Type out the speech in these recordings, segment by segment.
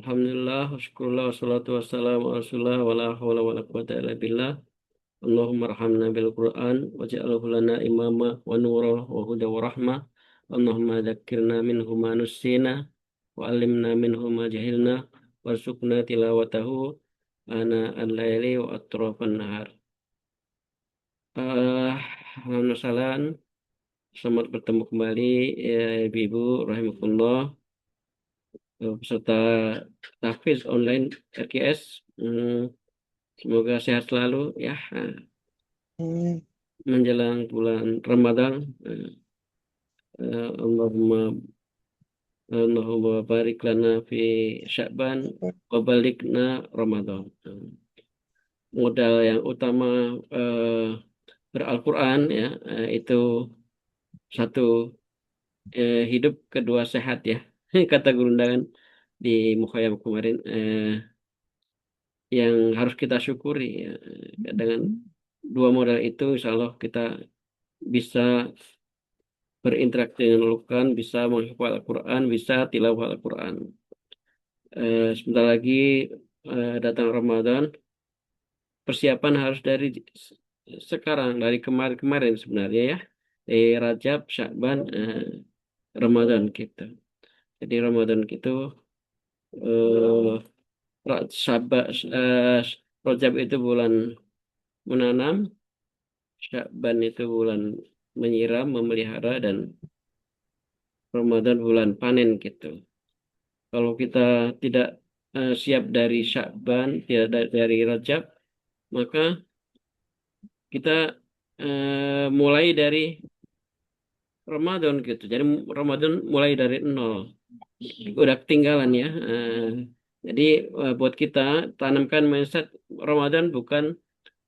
Alhamdulillah, syukurullah, wassalatu wassalamu ala rasulillah, wa la hawla wa la quwata illa billah. Allahumma rahamna bil Qur'an, waj'alhu lana imama wa nura wa huda wa rahmah. Allahumma dzakirna minhu ma nussina, wa alimna minhu ma jahilna, warzuqna tilawatahu ana al-laili wa atrafan nahar. Alhamdulillah, selamat bertemu kembali ya ibu-ibu rahimakumullah, peserta tahfiz online RKS. Semoga sehat selalu ya, Hmm, menjelang bulan Ramadan. eh, Allahumma Allahumma barik lana fi Sya'ban wa balikna Ramadan. Modal yang utama eh, beral-Quran ya, itu satu, hidup, kedua sehat ya. Kata guru undangan di Mukhayam kemarin, yang harus kita syukuri ya. Dengan dua modal itu insya Allah kita bisa berinteraksi dengan Al-Quran, bisa menghafal Al-Quran, bisa tilawah Al-Quran. Sebentar lagi datang Ramadan, persiapan harus dari sekarang, dari kemarin-kemarin sebenarnya ya, dari Rajab, Sya'ban, Ramadan kita. Jadi Ramadan itu, eh, Rajab itu bulan menanam, Sya'ban itu bulan menyiram, memelihara, dan Ramadan bulan panen gitu. Kalau kita tidak siap dari Sya'ban, tidak dari Rajab, maka kita mulai dari Ramadan gitu. Jadi Ramadan mulai dari nol. Udah ketinggalan ya. Jadi buat kita tanamkan mindset Ramadan bukan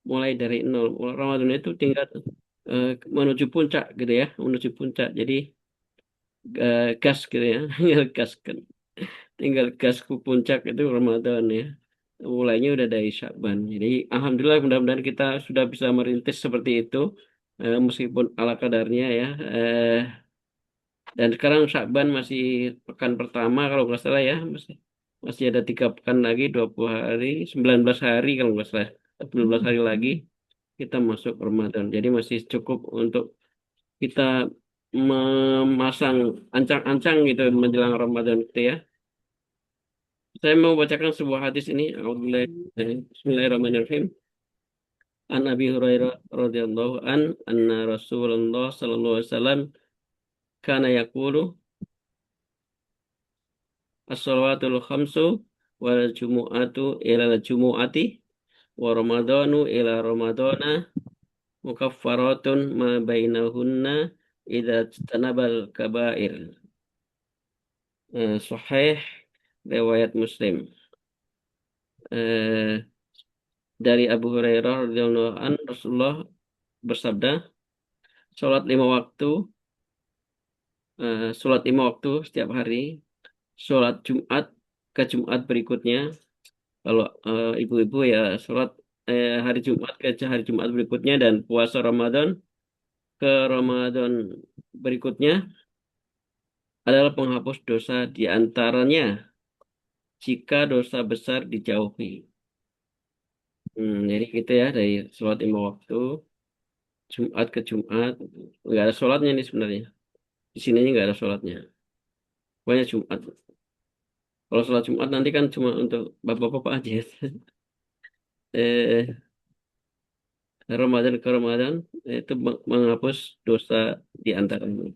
mulai dari nol. Ramadan itu tinggal eh, menuju puncak gitu ya, menuju puncak. Jadi gas gitu ya, tinggal gas kan. Tinggal gas ke puncak itu Ramadan ya. Mulainya udah dari Sya'ban. Jadi alhamdulillah, mudah-mudahan kita sudah bisa merintis seperti itu, meskipun ala kadarnya ya. Dan sekarang Sya'ban masih pekan pertama kalau nggak salah ya, masih ada 3 pekan lagi, 20 hari, 19 hari kalau nggak salah, 19 hari lagi kita masuk Ramadan. Jadi masih cukup untuk kita memasang ancang-ancang gitu menjelang Ramadan gitu ya. Saya mau bacakan sebuah hadis ini. Bismillahirrahmanirrahim. An Abi Hurairah radhiyallahu anna Rasulullah sallallahu alaihi wasallam kana yaqulu as-salawatul khamsu wal jumu'atu ila jumu'ati wa ramadhanu ila ramadhana mukaffaratun ma bainahunna idza tanabal kabair. Sahih riwayat Muslim. Eh, dari Abu Hurairah radhiyallahu an, Rasulullah bersabda, sholat lima waktu, sholat lima waktu setiap hari, sholat Jumat ke Jumat berikutnya. Kalau ibu-ibu ya sholat hari Jumat ke hari Jumat berikutnya, dan puasa Ramadan ke Ramadan berikutnya adalah penghapus dosa di antaranya jika dosa besar dijauhi. Jadi gitu ya, dari sholat lima waktu Jumat ke Jumat, nggak ada sholatnya nih sebenarnya. Di sini nggak ada sholatnya. Pokoknya Jumat. Kalau sholat Jumat nanti kan cuma untuk bapak-bapak aja. eh, Ramadan ke Ramadan itu menghapus dosa di antaranya.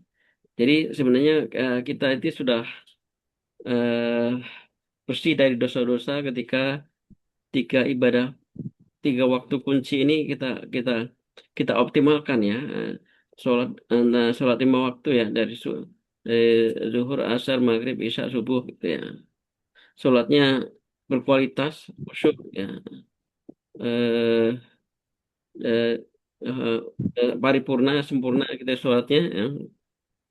Jadi sebenarnya kita itu sudah eh, bersih dari dosa-dosa ketika tiga ibadah, tiga waktu kunci ini kita kita kita optimalkan ya. Sholat, sholat lima waktu ya, dari zuhur, asar, maghrib, isya, subuh gitu ya. Sholatnya berkualitas, khusyuk ya. Eh, eh, Paripurna, sempurna kita sholatnya ya.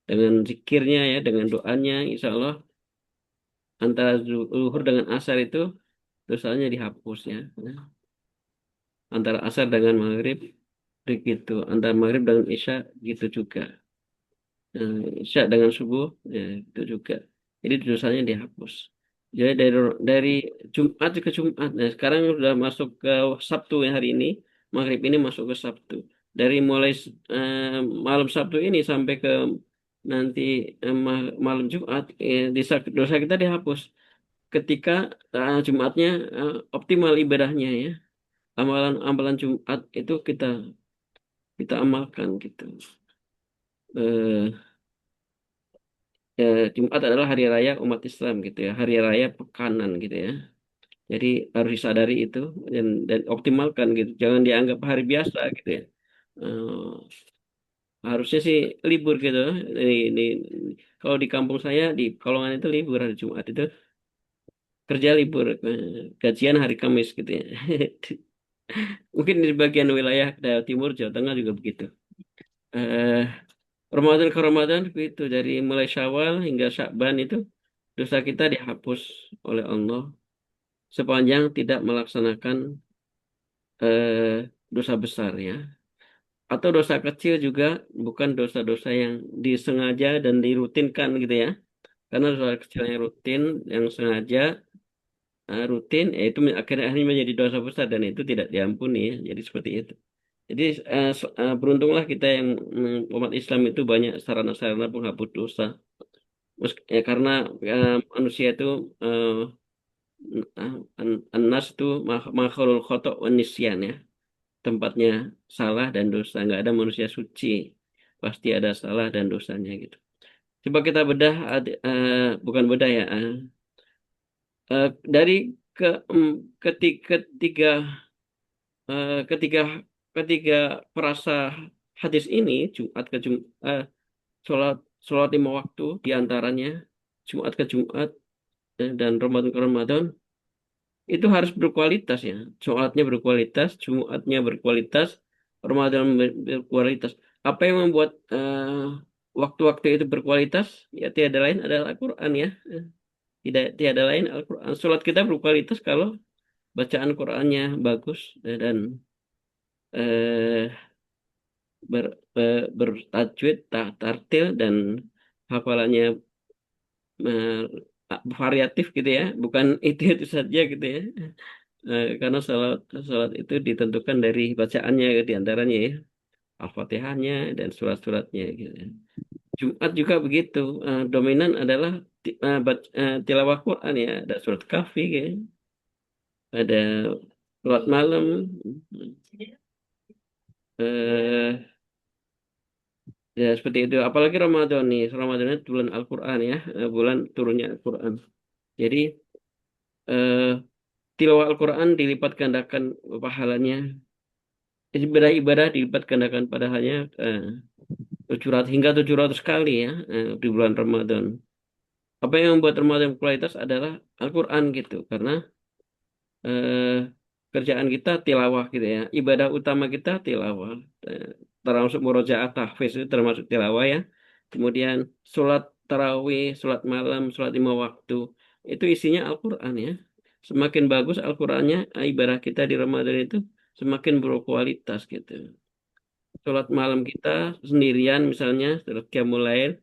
Dengan zikirnya ya, dengan doanya, insya Allah antara zuhur dengan asar itu dosanya dihapus ya. Antara asar dengan maghrib begitu, antara maghrib dengan isya gitu juga. Isya dengan subuh ya, itu juga. Jadi dosanya dihapus. Jadi dari Jumat ke Jumat. Nah, sekarang sudah masuk ke Sabtu ya hari ini. Maghrib ini masuk ke Sabtu. Dari mulai eh, malam Sabtu ini sampai ke nanti malam Jumat, dosa kita dihapus. Ketika Jumatnya optimal ibadahnya ya. Amalan-amalan Jumat itu kita kita amalkan gitu. Eh, Jumat adalah hari raya umat Islam gitu ya, hari raya pekanan gitu ya. Jadi harus disadari itu dan optimalkan gitu. Jangan dianggap hari biasa gitu ya. Harusnya sih libur gitu. Kalau di kampung saya di Pekalongan itu libur hari Jumat itu kerja libur, gajian hari Kamis gitu ya. Mungkin di bagian wilayah Jawa Timur, Jawa Tengah juga begitu. Eh, Ramadan ke Ramadan begitu dari mulai Syawal hingga Sya'ban itu dosa kita dihapus oleh Allah sepanjang tidak melaksanakan dosa besar ya. Atau dosa kecil juga bukan dosa-dosa yang disengaja dan dirutinkan gitu ya. Karena dosa kecil yang rutin, yang sengaja rutin, itu akhirnya menjadi dosa besar dan itu tidak diampuni ya. Jadi seperti itu. Jadi beruntunglah kita yang umat Islam itu banyak sarana-sarana penghapus dosa. Karena manusia itu an-nas itu makhluk khotok wa nisyan ya. Tempatnya salah dan dosa. Nggak ada manusia suci. Pasti ada salah dan dosanya gitu. Coba kita bedah, bukan bedah ya. Dari ke, em, ketiga, ketiga, ketiga perasa hadis ini, Jumat ke Jumat, sholat, sholat 5 waktu diantaranya, Jumat ke Jumat, dan Ramadan ke Ramadan, itu harus berkualitas ya. Sholatnya berkualitas, Jumatnya berkualitas, Ramadan berkualitas. Apa yang membuat waktu-waktu itu berkualitas? Ya tiada lain adalah Al-Quran ya. Tidak tiada lain Al-Quran. Sholat kita berkualitas kalau bacaan Qurannya bagus dan eh, bertajwid, tartil dan hafalannya eh, variatif gitu ya. Bukan itu saja gitu ya. Karena salat itu ditentukan dari bacaannya di antaranya ya, Al-Fatihahnya dan surat-suratnya gitu. Jumat juga begitu. Dominan adalah tilawah Quran ya, ada surat Kahfi ya, ada surat malam. Eh, Ya seperti itu. Apalagi Ramadan nih. Ramadan itu bulan Al-Quran ya, bulan turunnya Al-Quran. Jadi eh, tilawah Al-Quran dilipat gandakan pahalanya. Ibadah-ibadah dilipat gandakan pahalanya 700 hingga 700 kali ya di bulan Ramadan. Apa yang membuat Ramadan kualitas adalah Al-Quran gitu. Karena eh, kerjaan kita tilawah gitu ya. Ibadah utama kita tilawah. Eh, Termasuk murojaah tahfiz itu termasuk tilawah ya. Kemudian sholat tarawih, sholat malam, sholat 5 waktu. Itu isinya Al-Quran ya. Semakin bagus Al-Qurannya, ibadah kita di Ramadan itu semakin berkualitas gitu. Sholat malam kita sendirian misalnya, sholat qiyamul lail,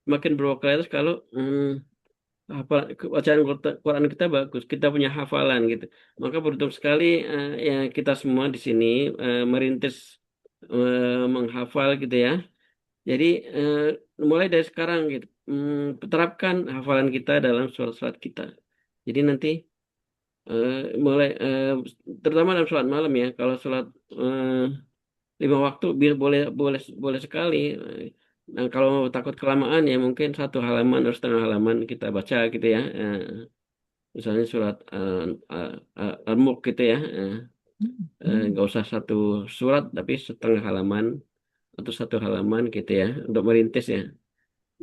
semakin berkualitas kalau bacaan Quran kita bagus, kita punya hafalan gitu. Maka beruntung sekali ya kita semua di sini merintis menghafal gitu ya. Jadi mulai dari sekarang gitu, terapkan hafalan kita dalam sholat-sholat kita. Jadi nanti eh, mulai terutama dalam sholat malam ya. Kalau sholat 5 waktu boleh boleh boleh sekali. Nah, kalau takut kelamaan ya mungkin 1 halaman atau setengah halaman kita baca gitu ya. Misalnya surat Al-Mulk gitu ya. Nggak usah satu surat tapi setengah halaman atau 1 halaman gitu ya untuk merintis ya.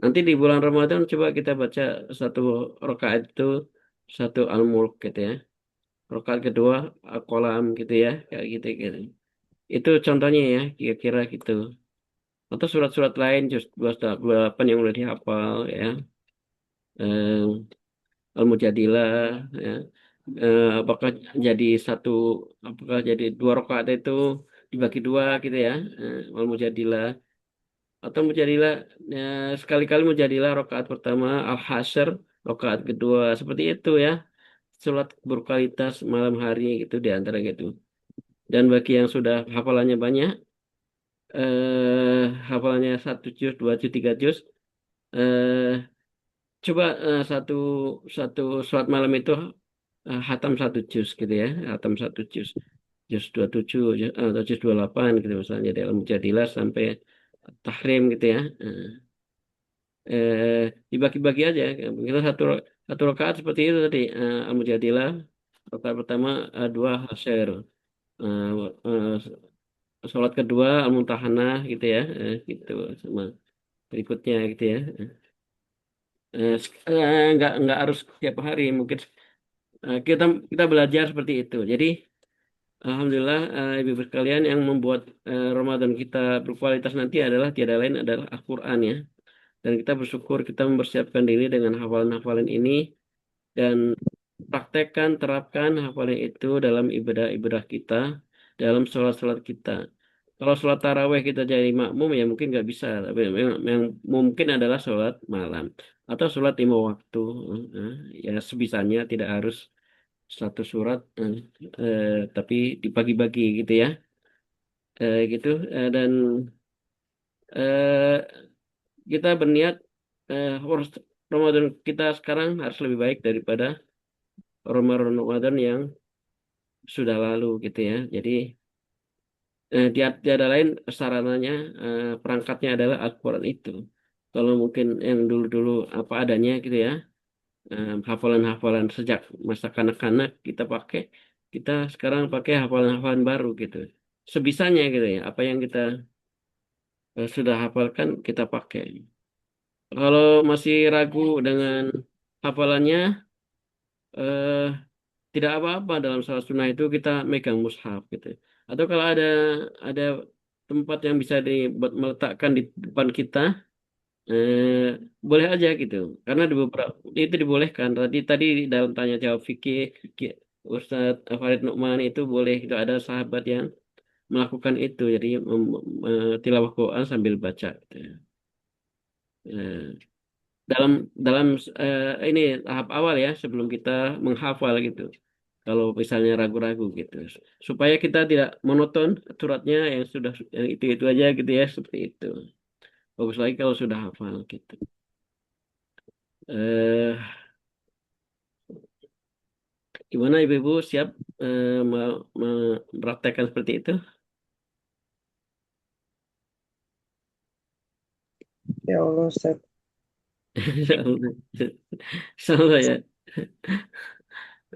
Nanti di bulan Ramadan coba kita baca 1 rakaat itu 1 Al-Mulk gitu ya. Rakaat kedua Al-Qalam gitu ya, kayak gitu gitu. Itu contohnya ya, kira-kira gitu. Atau surat-surat lain juz 28 yang udah dihafal ya. Eh, Al-Mujadilah ya. Apakah jadi satu, apakah jadi 2 rakaat itu dibagi dua gitu ya. Al-Mujadilah atau Mujadilah ya, sekali-kali Mujadilah rakaat pertama Al-Hasyr rakaat kedua seperti itu ya. Sholat berkualitas malam hari gitu di antara gitu. Dan bagi yang sudah hafalannya banyak, hafalannya 1 juz, 2 juz, 3 juz, eh, coba satu satu sholat malam itu hatam 1 juz gitu ya, hatam 1 juz, juz 27 atau juz 28 gitu misalnya dalam Mujadilah sampai Tahrim gitu ya. Eh, Dibagi-bagi aja. Kita satu rakaat seperti itu tadi, Al-Mujadilah rakaat pertama, dua hasyr, eh, sholat kedua Al-Mumtahanah gitu ya, gitu sama berikutnya gitu ya. Nggak harus tiap hari, mungkin kita kita belajar seperti itu. Jadi alhamdulillah, ibu-ibu sekalian, yang membuat Ramadan kita berkualitas nanti adalah tiada lain adalah Al-Quran ya. Dan kita bersyukur kita mempersiapkan diri dengan hafalan-hafalan ini dan praktekkan, terapkan hafalan itu dalam ibadah-ibadah kita, dalam sholat-sholat kita. Kalau sholat taraweh kita jadi makmum ya mungkin nggak bisa, tapi yang mungkin adalah sholat malam atau sholat 5 waktu. eh, Ya sebisanya, tidak harus satu surat, tapi dibagi-bagi gitu ya. Gitu. Dan eh, kita berniat harus Ramadan kita sekarang harus lebih baik daripada Ramadan yang sudah lalu gitu ya. Jadi tiada lain sarananya, perangkatnya adalah Al-Quran itu. Kalau mungkin yang dulu-dulu apa adanya gitu ya, hafalan-hafalan sejak masa kanak-kanak kita pakai, kita sekarang pakai hafalan-hafalan baru gitu. Sebisanya gitu ya, apa yang kita sudah hafalkan kita pakai. Kalau masih ragu dengan hafalannya, eh, tidak apa-apa, dalam salat sunnah itu kita megang mushaf gitu. Atau kalau ada tempat yang bisa meletakkan di depan kita, eh, boleh aja gitu. Karena di beberapa itu dibolehkan. Tadi dalam tanya jawab fikih, Ustadz Farid Nu'man itu boleh itu, ada sahabat yang melakukan itu. Jadi tilawah Quran sambil baca gitu ya. Eh, dalam dalam ini tahap awal ya, sebelum kita menghafal gitu. Kalau misalnya ragu-ragu gitu, supaya kita tidak monoton suratnya yang sudah yang itu aja gitu ya, seperti itu. Bagus lagi kalau sudah hafal gitu. eh Gimana ibu-ibu, siap mempraktekkan seperti itu? Ya Allah, Ustaz. Insyaallah. Insyaallah ya.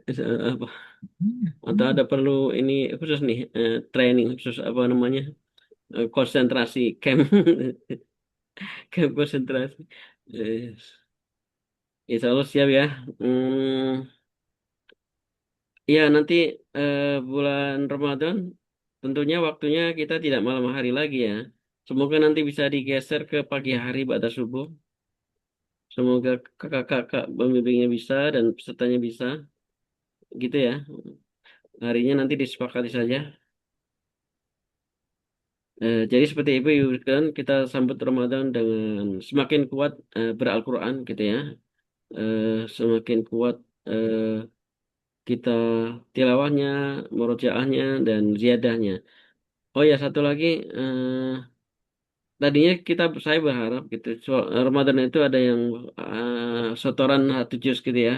Insyaallah. Apa atau ada perlu ini khusus nih, training khusus apa namanya, konsentrasi camp, camp konsentrasi. Eh, Insya Allah siap ya. Ya nanti bulan Ramadan tentunya waktunya kita tidak malam hari lagi ya. Semoga nanti bisa digeser ke pagi hari pada subuh. Semoga kakak-kakak pembimbingnya bisa dan pesertanya bisa, gitu ya. Harinya nanti disepakati saja. Jadi seperti itu Ibu kan, kita sambut Ramadan dengan semakin kuat beral-Quran gitu ya. Semakin kuat eh, kita tilawahnya, murojaahnya dan ziadahnya. Oh ya, satu lagi, tadinya saya berharap gitu, Ramadan itu ada yang setoran 1 juz gitu ya.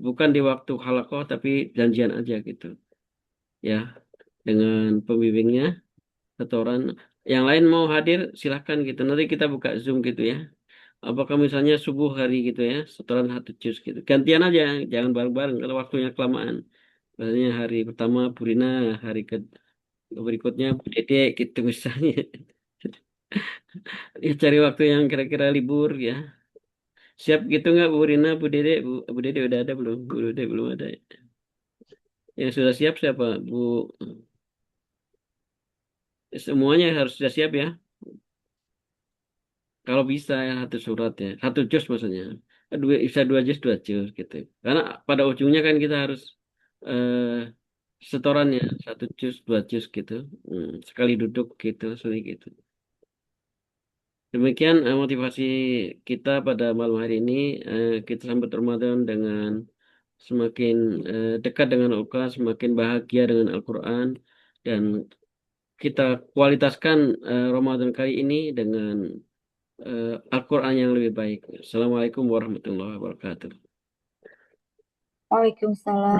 Bukan di waktu halakoh tapi janjian aja gitu ya, dengan pembimbingnya setoran. Yang lain mau hadir silahkan gitu, nanti kita buka Zoom gitu ya. Apakah misalnya subuh hari gitu ya, setoran 1 juz gitu, gantian aja, jangan bareng-bareng kalau waktunya kelamaan. Misalnya hari pertama Bu Rina, hari berikutnya Bu Dede gitu misalnya. Ya, cari waktu yang kira-kira libur ya. Siap gitu nggak Bu Rina, Bu Dede? Bu Dede udah ada belum? Bu Dede belum ada. Yang sudah siap siapa? Bu, semuanya harus sudah siap ya. Kalau bisa ya, satu surat ya, 1 juz maksudnya. Bisa 2 juz, 2 juz gitu. Karena pada ujungnya kan kita harus eh setorannya 1 juz, 2 juz gitu. Sekali duduk gitu, sering gitu. Demikian motivasi kita pada malam hari ini. Kita sambut Ramadan dengan semakin dekat dengan Al-Quran, semakin bahagia dengan Al-Quran, dan kita kualitaskan Ramadan kali ini dengan Al-Quran yang lebih baik. Assalamualaikum warahmatullahi wabarakatuh. Waalaikumsalam.